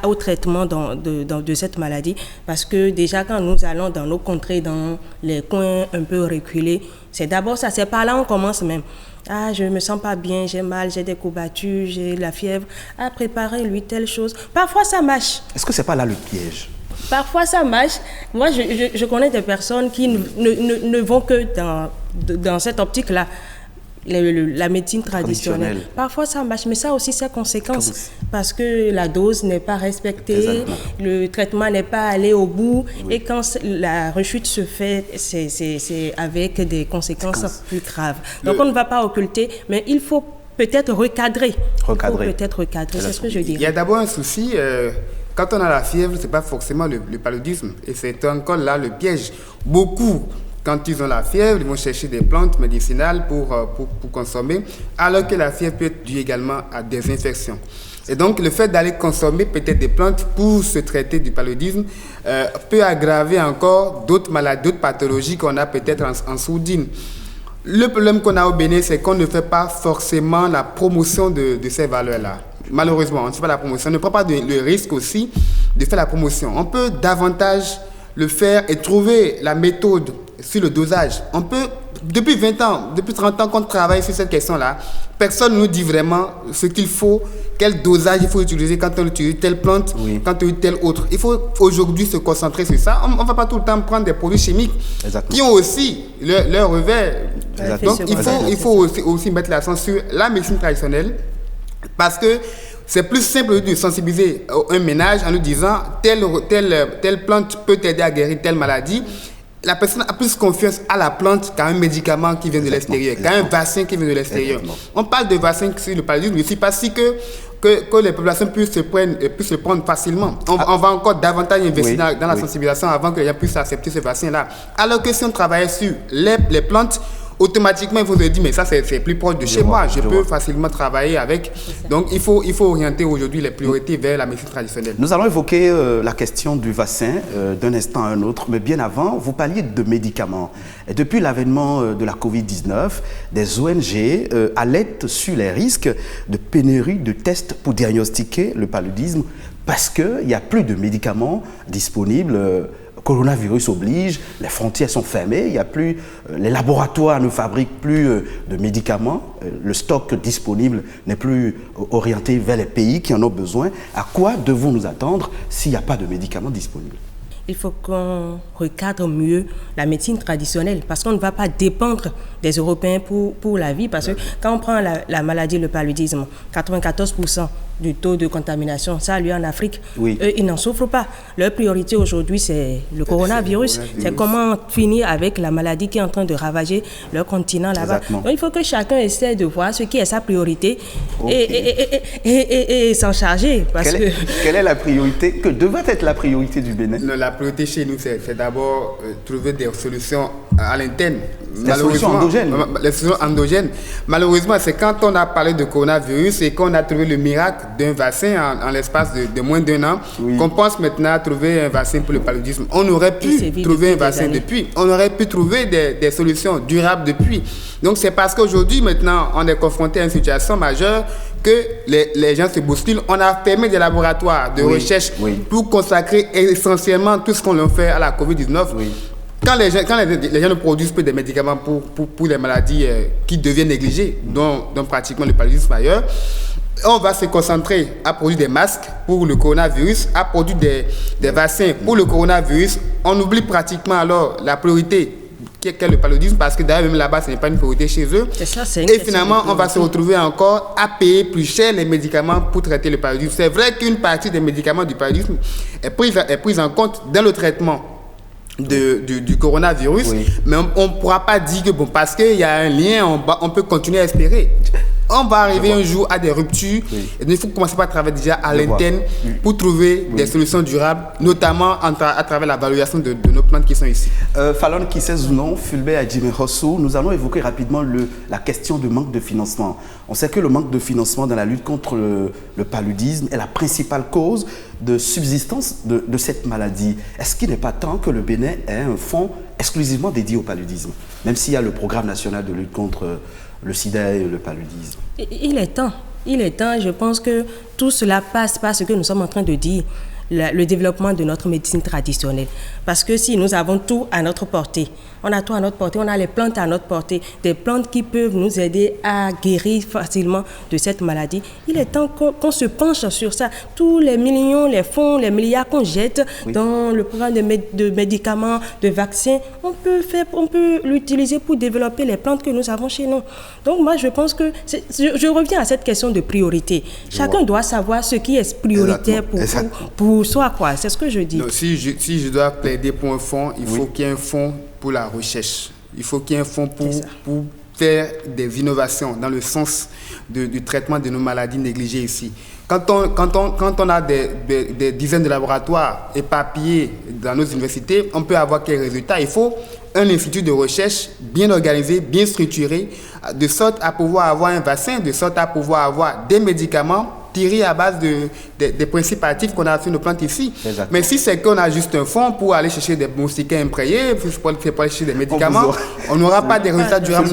[SPEAKER 13] au traitement de cette maladie. Parce que déjà, quand nous allons dans nos contrées, dans les coins un peu reculés, c'est d'abord ça, c'est par là on commence même. Ah, je ne me sens pas bien, j'ai mal, j'ai des courbatures, j'ai la fièvre. Ah, préparez-lui telle chose. Parfois, ça marche.
[SPEAKER 1] Est-ce que ce n'est pas là le piège ?
[SPEAKER 13] Parfois, ça marche. Moi, je connais des personnes qui ne vont que dans cette optique-là. La médecine traditionnelle. Parfois, ça marche, mais ça aussi, ses conséquences. Parce que la dose n'est pas respectée, le traitement n'est pas allé au bout. Et quand la rechute se fait, c'est avec des conséquences plus graves. Donc, on ne va pas occulter, mais il faut peut-être recadrer.
[SPEAKER 1] Peut-être
[SPEAKER 13] recadrer, c'est ce que je dirais.
[SPEAKER 12] Il y a d'abord un souci, quand on a la fièvre, ce n'est pas forcément le paludisme. Et c'est encore là le piège. Beaucoup, quand ils ont la fièvre, ils vont chercher des plantes médicinales pour consommer, alors que la fièvre peut être due également à des infections. Et donc, le fait d'aller consommer peut-être des plantes pour se traiter du paludisme peut aggraver encore d'autres maladies, d'autres pathologies qu'on a peut-être en sourdine. Le problème qu'on a au Bénin, c'est qu'on ne fait pas forcément la promotion de ces valeurs-là. Malheureusement, on ne fait pas la promotion. On ne prend pas le risque aussi de faire la promotion. On peut davantage le faire et trouver la méthode sur le dosage. On peut, depuis 20 ans, depuis 30 ans qu'on travaille sur cette question-là, personne ne nous dit vraiment ce qu'il faut, quel dosage il faut utiliser quand on utilise telle plante, quand on utilise telle autre. Il faut aujourd'hui se concentrer sur ça. On ne va pas tout le temps prendre des produits chimiques qui ont aussi leur revers. Donc il faut aussi mettre l'accent sur la médecine traditionnelle parce que c'est plus simple de sensibiliser un ménage en nous disant telle plante peut t'aider à guérir telle maladie. La personne a plus confiance à la plante qu'à un médicament qui vient de l'extérieur, qu'à un vaccin qui vient de l'extérieur. On parle de vaccin sur le paludisme, mais aussi parce que les populations puissent se prendre facilement. On va encore davantage investir dans la sensibilisation avant que les gens puissent accepter ce vaccin-là. Alors que si on travaillait sur les plantes, automatiquement, il faut se dire, mais ça, c'est plus proche de chez moi. Je peux facilement travailler avec. Donc, il faut orienter aujourd'hui les priorités vers la médecine traditionnelle.
[SPEAKER 1] Nous allons évoquer la question du vaccin d'un instant à un autre. Mais bien avant, vous parliez de médicaments. Et depuis l'avènement de la Covid-19, des ONG alertent sur les risques de pénurie de tests pour diagnostiquer le paludisme parce qu'il n'y a plus de médicaments disponibles. Coronavirus oblige, les frontières sont fermées, il y a plus, les laboratoires ne fabriquent plus de médicaments, le stock disponible n'est plus orienté vers les pays qui en ont besoin. À quoi devons-nous attendre s'il n'y a pas de médicaments disponibles?
[SPEAKER 13] Il faut qu'on recadre mieux la médecine traditionnelle parce qu'on ne va pas dépendre des Européens pour la vie. Parce que quand on prend la maladie, le paludisme, 94% du taux de contamination, ça, lui, en Afrique, eux, ils n'en souffrent pas. Leur priorité aujourd'hui, c'est le coronavirus. C'est comment finir avec la maladie qui est en train de ravager leur continent là-bas. Donc, il faut que chacun essaie de voir ce qui est sa priorité et s'en charger.
[SPEAKER 1] Quelle est la priorité? Que devrait être la priorité du Bénin?
[SPEAKER 12] La priorité chez nous, c'est d'abord trouver des solutions à l'interne.
[SPEAKER 1] Les solutions endogènes.
[SPEAKER 12] Les solutions endogènes. Malheureusement, c'est quand on a parlé de coronavirus et qu'on a trouvé le miracle d'un vaccin en l'espace de moins d'1 an, qu'on pense maintenant à trouver un vaccin pour le paludisme. On aurait pu trouver un vaccin depuis. On aurait pu trouver des solutions durables depuis. Donc, c'est parce qu'aujourd'hui, maintenant, on est confronté à une situation majeure que les gens se bousculent. On a fermé des laboratoires de recherche pour consacrer essentiellement tout ce qu'on leur fait à la COVID-19. Quand les gens ne produisent plus de médicaments pour les maladies qui deviennent négligées, dont pratiquement le paludisme ailleurs, on va se concentrer à produire des masques pour le coronavirus, à produire des vaccins pour le coronavirus. On oublie pratiquement alors la priorité qu'est le paludisme, parce que d'ailleurs même là-bas, ce n'est pas une priorité chez eux. Et finalement, on va se retrouver encore à payer plus cher les médicaments pour traiter le paludisme. C'est vrai qu'une partie des médicaments du paludisme est prise en compte dans le traitement du coronavirus, mais on ne pourra pas dire que parce qu'il y a un lien, on peut continuer à espérer. On va arriver un jour à des ruptures. Et il faut commencer par travailler déjà à l'interne pour trouver des solutions durables, notamment à travers la valorisation de nos plantes qui sont ici.
[SPEAKER 1] Fallon Kisezounon, Fulbert Adjimehossou, nous allons évoquer rapidement la question du manque de financement. On sait que le manque de financement dans la lutte contre le paludisme est la principale cause de subsistance de cette maladie. Est-ce qu'il n'est pas temps que le Bénin ait un fonds exclusivement dédié au paludisme, même s'il y a le programme national de lutte contre le sida et le paludisme?
[SPEAKER 13] Il est temps. Je pense que tout cela passe par ce que nous sommes en train de dire, le développement de notre médecine traditionnelle. Parce que si nous avons tout à notre portée, on a tout à notre portée, on a les plantes à notre portée, des plantes qui peuvent nous aider à guérir facilement de cette maladie. Il est temps qu'on se penche sur ça. Tous les millions, les fonds, les milliards qu'on jette dans le programme de médicaments, de vaccins, on peut l'utiliser pour développer les plantes que nous avons chez nous. Donc moi, je pense que je reviens à cette question de priorité. Chacun doit savoir ce qui est prioritaire pour soi, quoi. C'est ce que je dis.
[SPEAKER 12] Non, si je dois plaider pour un fonds, il faut qu'il y ait un fonds pour la recherche. Il faut qu'il y ait un fonds pour faire des innovations dans le sens du traitement de nos maladies négligées ici. Quand on a des dizaines de laboratoires éparpillés dans nos universités, on peut avoir quels résultats? Il faut un institut de recherche bien organisé, bien structuré, de sorte à pouvoir avoir un vaccin, de sorte à pouvoir avoir des médicaments tirés à base des principes actifs qu'on a sur nos plantes ici. Exactement. Mais si c'est qu'on a juste un fonds pour aller chercher des moustiquaires imprégnés, pour aller chercher des médicaments, on n'aura pas des résultats durables.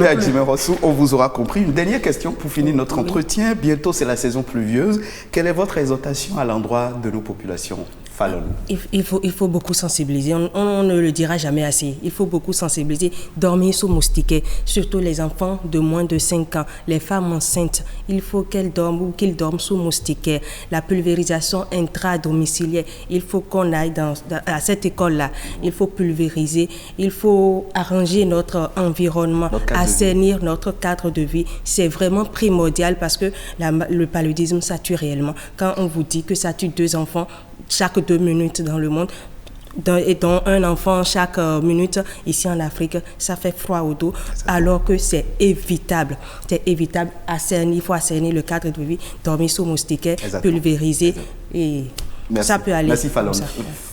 [SPEAKER 1] On vous aura compris. Une dernière question pour finir notre entretien. Bientôt, c'est la saison pluvieuse. Quelle est votre exhortation à l'endroit de nos populations?
[SPEAKER 13] Il faut beaucoup sensibiliser. On ne le dira jamais assez. Il faut beaucoup sensibiliser. Dormir sous moustiquaires, surtout les enfants de moins de 5 ans, les femmes enceintes. Il faut qu'elles dorment ou qu'ils dorment sous moustiquaires. La pulvérisation intra-domiciliaire. Il faut qu'on aille à cette école-là. Il faut pulvériser. Il faut arranger notre environnement, assainir notre cadre de vie. C'est vraiment primordial parce que le paludisme, ça tue réellement. Quand on vous dit que ça tue 2 enfants chaque 2 minutes dans le monde, et dont un enfant chaque minute ici en Afrique, ça fait froid au dos, alors que c'est évitable. C'est évitable. Il faut assainir le cadre de vie, dormir sous moustiquaires, pulvériser et...
[SPEAKER 1] Merci.
[SPEAKER 13] Ça peut aller.
[SPEAKER 1] Merci Fallon.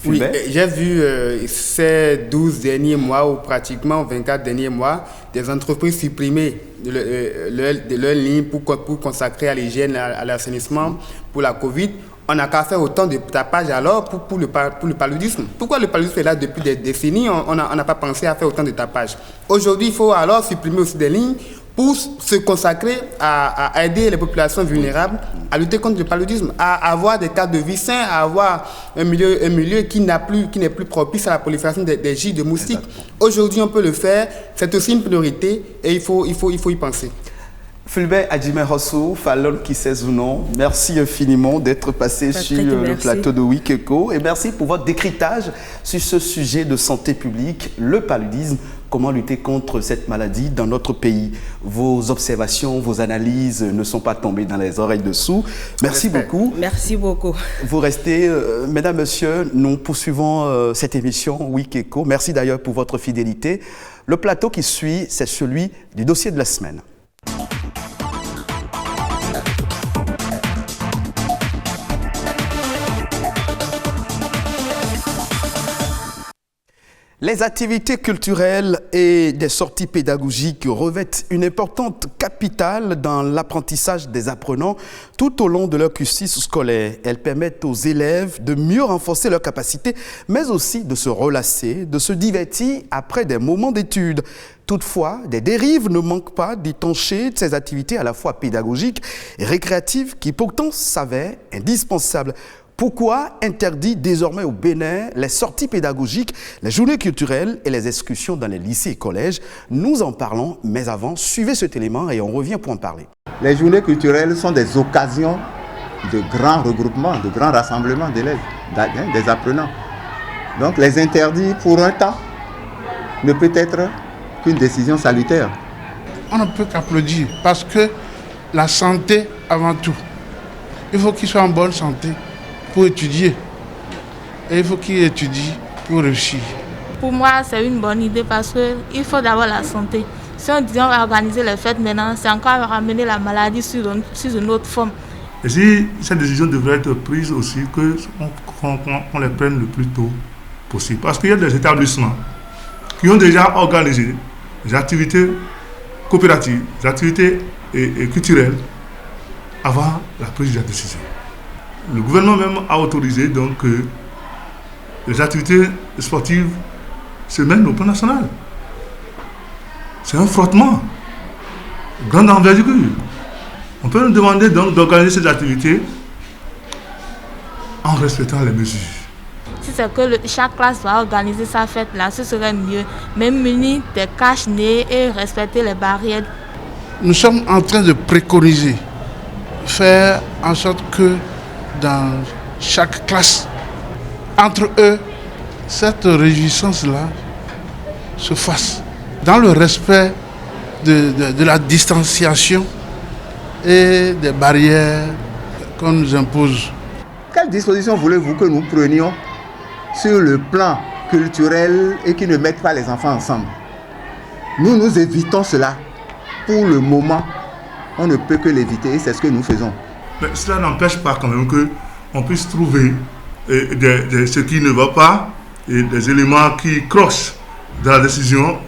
[SPEAKER 12] Oui, j'ai vu ces 12 derniers mois ou pratiquement 24 derniers mois des entreprises supprimer leur ligne pour consacrer à l'hygiène, à l'assainissement pour la Covid. On n'a qu'à faire autant de tapage alors pour le paludisme. Pourquoi le paludisme est là depuis des décennies? On n'a pas pensé à faire autant de tapage. Aujourd'hui, il faut alors supprimer aussi des lignes pour se consacrer à aider les populations vulnérables à lutter contre le paludisme, à avoir des cadres de vie sains, à avoir un milieu qui n'est plus propice à la prolifération des gîtes de moustiques. Aujourd'hui, on peut le faire. C'est aussi une priorité et il faut y penser.
[SPEAKER 1] Fulbert Adjimé-Rosso, Fallon qui sait ou non, merci infiniment d'être passé sur le plateau de Week-Eco et merci pour votre décryptage sur ce sujet de santé publique, le paludisme, comment lutter contre cette maladie dans notre pays. Vos observations, vos analyses ne sont pas tombées dans les oreilles dessous. Merci beaucoup.
[SPEAKER 13] Merci beaucoup.
[SPEAKER 1] Vous restez, mesdames, messieurs, nous poursuivons cette émission Week-Eco. Merci d'ailleurs pour votre fidélité. Le plateau qui suit, c'est celui du dossier de la semaine. Les activités culturelles et des sorties pédagogiques revêtent une importante capitale dans l'apprentissage des apprenants tout au long de leur cursus scolaire. Elles permettent aux élèves de mieux renforcer leurs capacités, mais aussi de se relâcher, de se divertir après des moments d'études. Toutefois, des dérives ne manquent pas d'étancher ces activités à la fois pédagogiques et récréatives qui pourtant s'avèrent indispensables. Pourquoi interdit désormais au Bénin les sorties pédagogiques, les journées culturelles et les excursions dans les lycées et collèges? Nous en parlons, mais avant, suivez cet élément et on revient pour en parler.
[SPEAKER 14] Les journées culturelles sont des occasions de grands regroupements, de grands rassemblements d'élèves, des apprenants. Donc les interdire pour un temps ne peut être qu'une décision salutaire.
[SPEAKER 15] On ne peut qu'applaudir parce que la santé avant tout. Il faut qu'ils soient en bonne santé pour étudier. Et il faut qu'ils étudient pour réussir.
[SPEAKER 16] Pour moi, c'est une bonne idée parce qu'il faut d'abord la santé. Si on dit on va organiser les fêtes maintenant, c'est encore ramener la maladie sur une autre forme.
[SPEAKER 17] Et si cette décision devrait être prise aussi, qu'on les prenne le plus tôt possible. Parce qu'il y a des établissements qui ont déjà organisé des activités coopératives, des activités culturelles avant la prise de la décision. Le gouvernement même a autorisé donc que les activités sportives se mènent au plan national. C'est un frottement, grande envergure. On peut nous demander donc d'organiser ces activités en respectant les mesures.
[SPEAKER 16] Si c'est que chaque classe va organiser sa fête là, ce serait mieux. Même munir des cache-nez et respecter les barrières.
[SPEAKER 15] Nous sommes en train de préconiser, faire en sorte que dans chaque classe, entre eux, cette réjouissance-là se fasse dans le respect de la distanciation et des barrières qu'on nous impose.
[SPEAKER 14] Quelles dispositions voulez-vous que nous prenions sur le plan culturel et qui ne mettent pas les enfants ensemble? Nous évitons cela. pour le moment, on ne peut que l'éviter et c'est ce que nous faisons.
[SPEAKER 17] Mais cela n'empêche pas quand même qu'on puisse trouver ce qui ne va pas et des éléments qui crochent dans la décision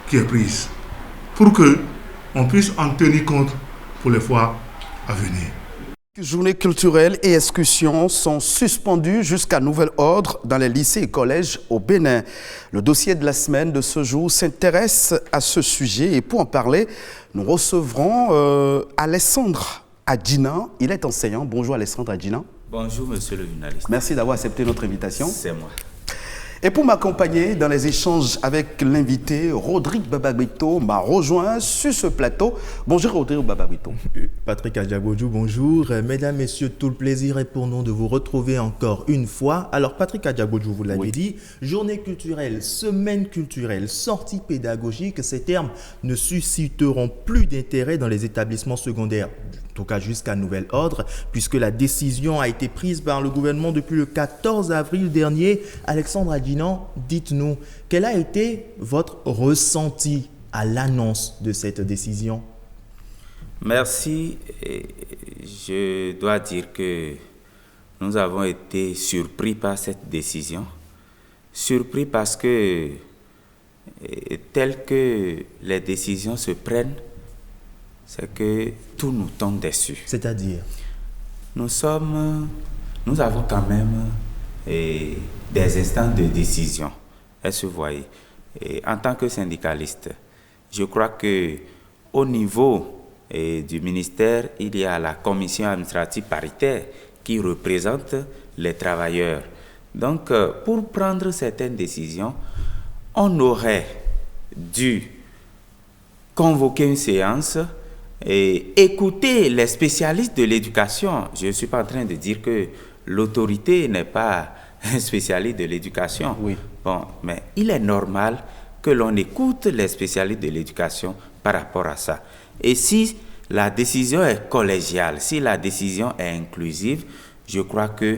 [SPEAKER 17] qui est prise pour qu'on puisse en tenir compte pour les fois à venir.
[SPEAKER 1] Journées culturelles et excursions sont suspendues jusqu'à nouvel ordre dans les lycées et collèges au Bénin. Le dossier de la semaine de ce jour s'intéresse à ce sujet et pour en parler, nous recevrons Alessandre Adjina. Il est enseignant. Bonjour Alessandre Adjina.
[SPEAKER 18] Bonjour monsieur le journaliste.
[SPEAKER 1] Merci d'avoir accepté notre invitation.
[SPEAKER 18] C'est moi.
[SPEAKER 1] Et pour m'accompagner dans les échanges avec l'invité, Rodrigue Bababrito m'a rejoint sur ce plateau. Bonjour Rodrigue Bababrito.
[SPEAKER 4] Patrick Adjabodjou, bonjour. Mesdames, Messieurs, tout le plaisir est pour nous de vous retrouver encore une fois. Alors Patrick Adjabodjou, vous l'avez dit, journée culturelle, semaine culturelle, sortie pédagogique, ces termes ne susciteront plus d'intérêt dans les établissements secondaires. En tout cas jusqu'à nouvel ordre, puisque la décision a été prise par le gouvernement depuis le 14 avril dernier. Alexandre Adjina, dites-nous, quel a été votre ressenti à l'annonce de cette décision?
[SPEAKER 18] Merci. Je dois dire que nous avons été surpris par cette décision. Surpris parce que, tel que les décisions se prennent, c'est que tout nous tombe dessus.
[SPEAKER 4] C'est-à-dire?
[SPEAKER 18] Nous avons quand même des instants de décision. Est-ce que vous voyez? Et en tant que syndicaliste, je crois que au niveau du ministère, il y a la commission administrative paritaire qui représente les travailleurs. Donc, pour prendre certaines décisions, on aurait dû convoquer une séance et écouter les spécialistes de l'éducation. Je ne suis pas en train de dire que l'autorité n'est pas un spécialiste de l'éducation.
[SPEAKER 1] Oui.
[SPEAKER 18] Bon, mais il est normal que l'on écoute les spécialistes de l'éducation par rapport à ça. Et si la décision est collégiale, si la décision est inclusive, je crois que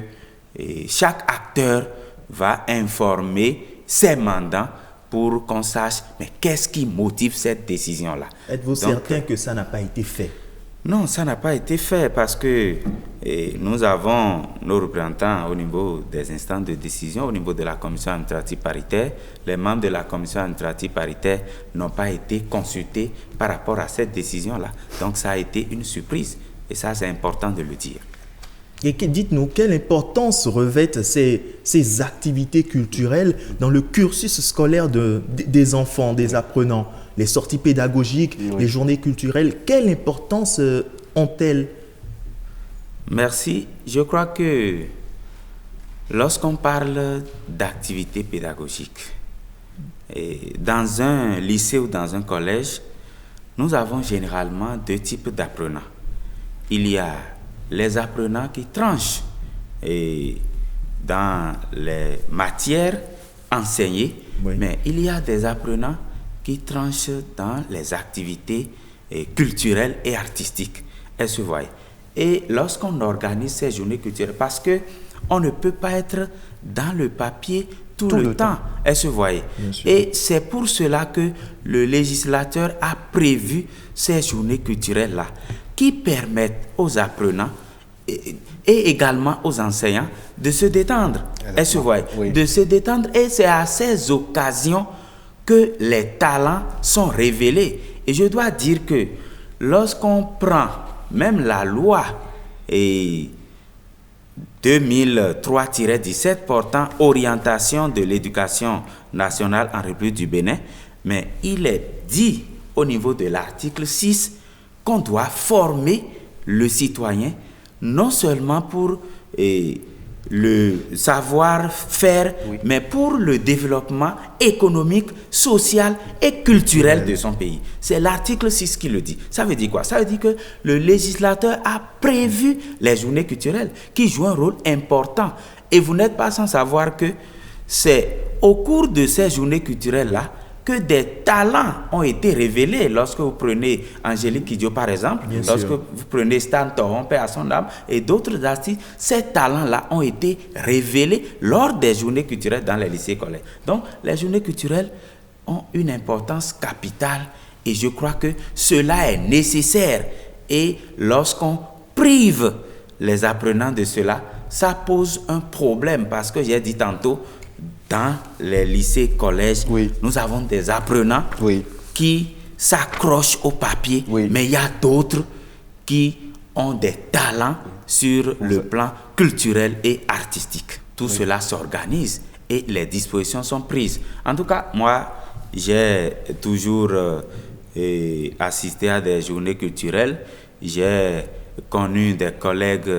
[SPEAKER 18] chaque acteur va informer ses mandants pour qu'on sache, mais qu'est-ce qui motive cette décision-là?
[SPEAKER 4] Êtes-vous certain que ça n'a pas été fait?
[SPEAKER 18] Non, ça n'a pas été fait parce que nous avons nos représentants au niveau des instances de décision, au niveau de la commission administrative paritaire. Les membres de la commission administrative paritaire n'ont pas été consultés par rapport à cette décision-là. Donc ça a été une surprise et ça c'est important de le dire.
[SPEAKER 4] Et dites-nous, quelle importance revêtent ces activités culturelles dans le cursus scolaire des enfants, des apprenants? Les sorties pédagogiques, les journées culturelles, quelle importance ont-elles?
[SPEAKER 18] Merci. Je crois que lorsqu'on parle d'activités pédagogiques, dans un lycée ou dans un collège, nous avons généralement deux types d'apprenants. Il y a les apprenants qui tranchent dans les matières enseignées, mais il y a des apprenants qui tranchent dans les activités culturelles et artistiques. Est-ce que vous voyez? Et lorsqu'on organise ces journées culturelles, parce qu'on ne peut pas être dans le papier tout le temps. Est-ce que vous voyez? Et c'est pour cela que le législateur a prévu ces journées culturelles-là, qui permettent aux apprenants et également aux enseignants de se détendre. Est-ce que vous voyez? De se détendre, et c'est à ces occasions que les talents sont révélés. Et je dois dire que lorsqu'on prend même la loi 2003-17 portant orientation de l'éducation nationale en République du Bénin, mais il est dit au niveau de l'article 6 qu'on doit former le citoyen non seulement pour le savoir-faire, mais pour le développement économique, social et culturel de son pays. C'est l'article 6 qui le dit. Ça veut dire quoi? Ça veut dire que le législateur a prévu les journées culturelles qui jouent un rôle important. Et vous n'êtes pas sans savoir que c'est au cours de ces journées culturelles-là que des talents ont été révélés. Lorsque vous prenez Angélique Kidjo par exemple, lorsque vous prenez Stan Toron, paix à son âme, et d'autres artistes, ces talents-là ont été révélés lors des journées culturelles dans les lycées collèges. Donc les journées culturelles ont une importance capitale Et je crois que cela est nécessaire. Et lorsqu'on prive les apprenants de cela, ça pose un problème parce que j'ai dit tantôt, dans les lycées, collèges, nous avons des apprenants qui s'accrochent au papier, mais il y a d'autres qui ont des talents sur le plan culturel et artistique. Tout cela s'organise et les dispositions sont prises. En tout cas, moi, j'ai toujours assisté à des journées culturelles. J'ai connu des collègues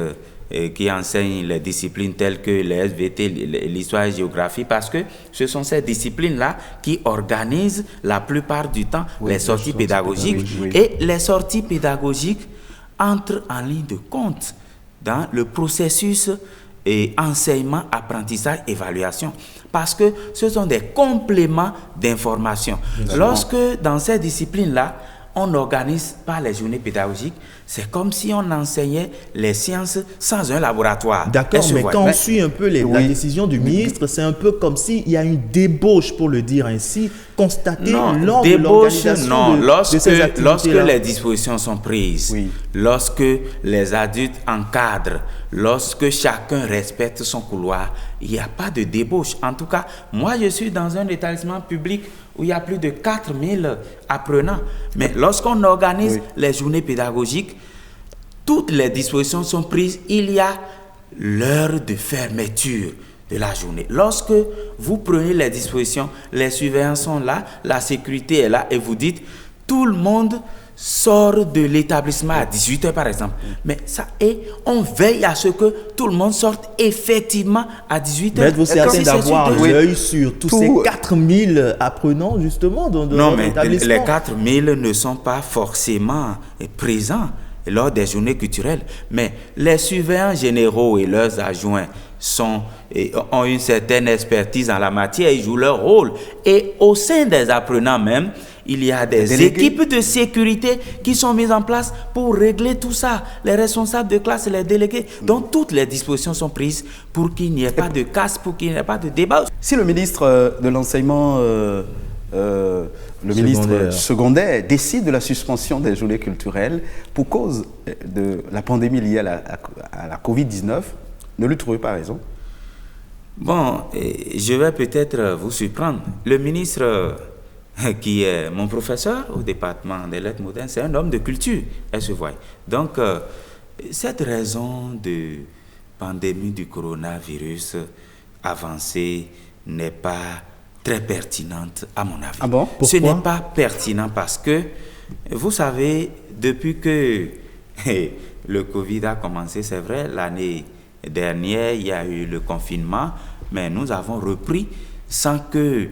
[SPEAKER 18] qui enseignent les disciplines telles que les SVT, l'histoire et la géographie, parce que ce sont ces disciplines-là qui organisent la plupart du temps les sorties pédagogiques. Et les sorties pédagogiques entrent en ligne de compte dans le processus enseignement, apprentissage, évaluation, parce que ce sont des compléments d'information. Lorsque dans ces disciplines-là, on n'organise pas les journées pédagogiques, c'est comme si on enseignait les sciences sans un laboratoire.
[SPEAKER 4] D'accord, mais quand on suit un peu la décision du ministre, c'est un peu comme s'il y a une débauche, pour le dire ainsi, constatée lors de l'organisation de ces activités-là.
[SPEAKER 18] Lorsque les dispositions sont prises, lorsque les adultes encadrent, lorsque chacun respecte son couloir, il n'y a pas de débauche. En tout cas, moi je suis dans un établissement public où il y a plus de 4000 apprenants. Mais lorsqu'on organise les journées pédagogiques, toutes les dispositions sont prises. Il y a l'heure de fermeture de la journée. Lorsque vous prenez les dispositions, les surveillants sont là, la sécurité est là et vous dites, tout le monde sort de l'établissement à 18h par exemple. Mais ça, et on veille à ce que tout le monde sorte effectivement à 18h.
[SPEAKER 4] Mais êtes-vous certain d'avoir l'œil sur tous ces 4000 apprenants justement dans l'établissement?
[SPEAKER 18] Les 4000 ne sont pas forcément présents lors des journées culturelles. Mais les surveillants généraux et leurs adjoints ont une certaine expertise en la matière, ils jouent leur rôle. Et au sein des apprenants même, il y a des équipes de sécurité qui sont mises en place pour régler tout ça. Les responsables de classe et les délégués. Donc toutes les dispositions sont prises pour qu'il n'y ait pas de casse, pour qu'il n'y ait pas de débat.
[SPEAKER 1] Si le ministre de l'enseignement, ministre secondaire décide de la suspension des journées culturelles pour cause de la pandémie liée à la Covid-19, ne lui trouvez pas raison?
[SPEAKER 18] Bon, je vais peut-être vous surprendre. Le ministre qui est mon professeur au département des lettres modernes, c'est un homme de culture, elle se voit. Donc, cette raison de pandémie du coronavirus avancée n'est pas très pertinente à mon avis.
[SPEAKER 1] Ah bon?
[SPEAKER 18] Ce n'est pas pertinent parce que, vous savez, depuis que le Covid a commencé, c'est vrai, l'année dernière, il y a eu le confinement, mais nous avons repris sans que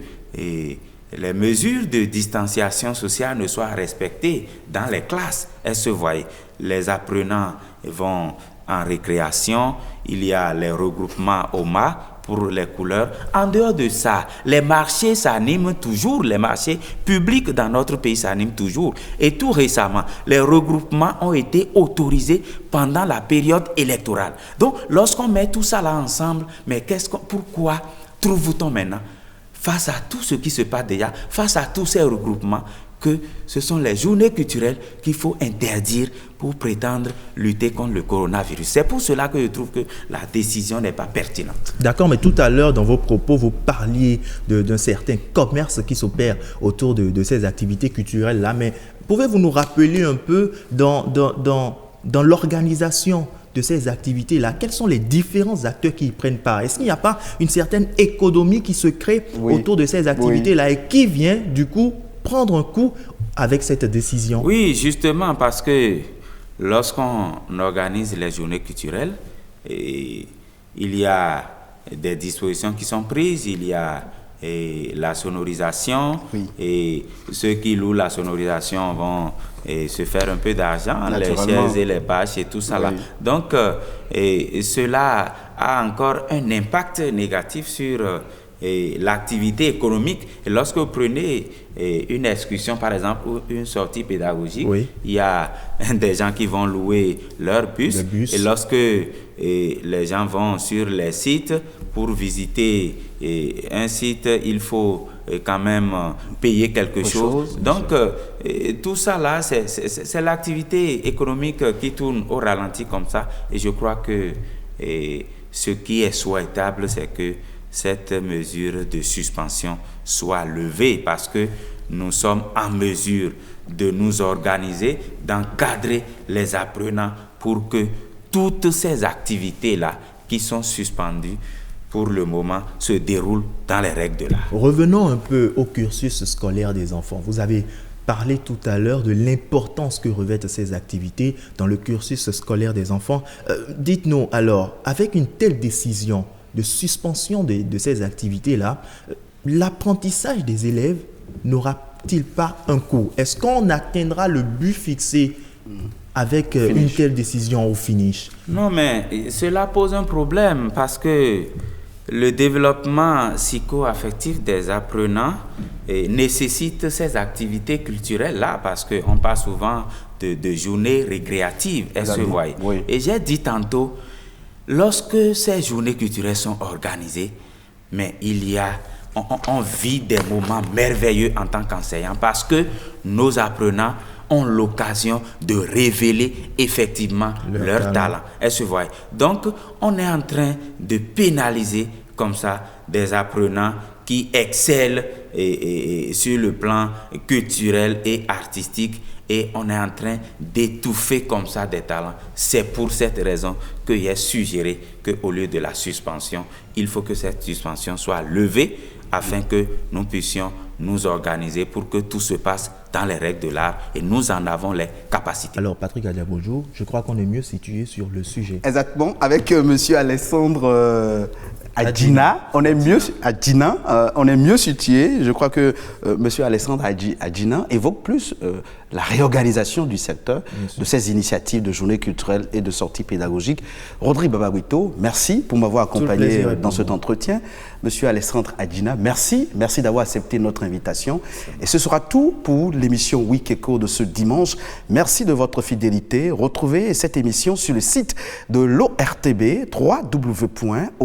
[SPEAKER 18] les mesures de distanciation sociale ne soient respectées dans les classes. Elles se voient. Les apprenants vont en récréation, il y a les regroupements OMA pour les couleurs. En dehors de ça, les marchés s'animent toujours, les marchés publics dans notre pays s'animent toujours. Et tout récemment, les regroupements ont été autorisés pendant la période électorale. Donc, lorsqu'on met tout ça là ensemble, mais pourquoi trouve-t-on maintenant, face à tout ce qui se passe déjà, face à tous ces regroupements, que ce sont les journées culturelles qu'il faut interdire pour prétendre lutter contre le coronavirus. C'est pour cela que je trouve que la décision n'est pas pertinente.
[SPEAKER 4] D'accord, mais tout à l'heure, dans vos propos, vous parliez d'un certain commerce qui s'opère autour de ces activités culturelles-là. Mais pouvez-vous nous rappeler un peu dans l'organisation de ces activités-là, quels sont les différents acteurs qui y prennent part? Est-ce qu'il n'y a pas une certaine économie qui se crée autour de ces activités-là et qui vient, du coup, prendre un coup avec cette décision?
[SPEAKER 18] Oui, justement, parce que lorsqu'on organise les journées culturelles, il y a des dispositions qui sont prises, il y a la sonorisation, et ceux qui louent la sonorisation vont se faire un peu d'argent, les chaises et les bâches et tout ça là. Donc, cela a encore un impact négatif sur l'activité économique. Et lorsque vous prenez une excursion, par exemple, ou une sortie pédagogique, il y a des gens qui vont louer leur bus. Et lorsque les gens vont sur les sites pour visiter un site, il faut quand même payer quelque chose. Donc, tout ça là, c'est l'activité économique qui tourne au ralenti comme ça. Et je crois que ce qui est souhaitable, c'est que cette mesure de suspension soit levée parce que nous sommes en mesure de nous organiser, d'encadrer les apprenants pour que toutes ces activités-là qui sont suspendues pour le moment se déroulent dans les règles de l'art.
[SPEAKER 4] Revenons un peu au cursus scolaire des enfants. Vous avez parlé tout à l'heure de l'importance que revêtent ces activités dans le cursus scolaire des enfants. Dites-nous alors, avec une telle décision de suspension de ces activités-là, l'apprentissage des élèves n'aura-t-il pas un coût? Est-ce qu'on atteindra le but fixé avec une telle décision au finish?
[SPEAKER 18] Non, mais cela pose un problème parce que le développement psycho-affectif des apprenants nécessite ces activités culturelles-là parce qu'on parle souvent de journées récréatives. Est-ce que vous voyez? Oui. Et j'ai dit tantôt, lorsque ces journées culturelles sont organisées, mais on vit des moments merveilleux en tant qu'enseignants parce que nos apprenants ont l'occasion de révéler effectivement leur talent. Est-ce que vous voyez? Donc, on est en train de pénaliser comme ça des apprenants qui excellent sur le plan culturel et artistique et on est en train d'étouffer comme ça des talents. C'est pour cette raison que j'ai suggéré qu'au lieu de la suspension, il faut que cette suspension soit levée afin que nous puissions nous organiser pour que tout se passe dans les règles de l'art et nous en avons les capacités.
[SPEAKER 4] Alors Patrick Adiabojo, je crois qu'on est mieux situé sur le sujet.
[SPEAKER 1] Exactement, avec monsieur Alessandre Adjina, on est mieux situé. Je crois que monsieur Alessandre Adjina évoque plus la réorganisation du secteur, de ces initiatives de journées culturelles et de sorties pédagogiques. Rodrigue Bababito, merci pour m'avoir accompagné dans cet entretien. Monsieur Alessandre Adjina, merci d'avoir accepté notre invitation. Et ce sera tout pour l'émission Week Echo de ce dimanche. Merci de votre fidélité. Retrouvez cette émission sur le site de l'ORTB, www.ortb.bj.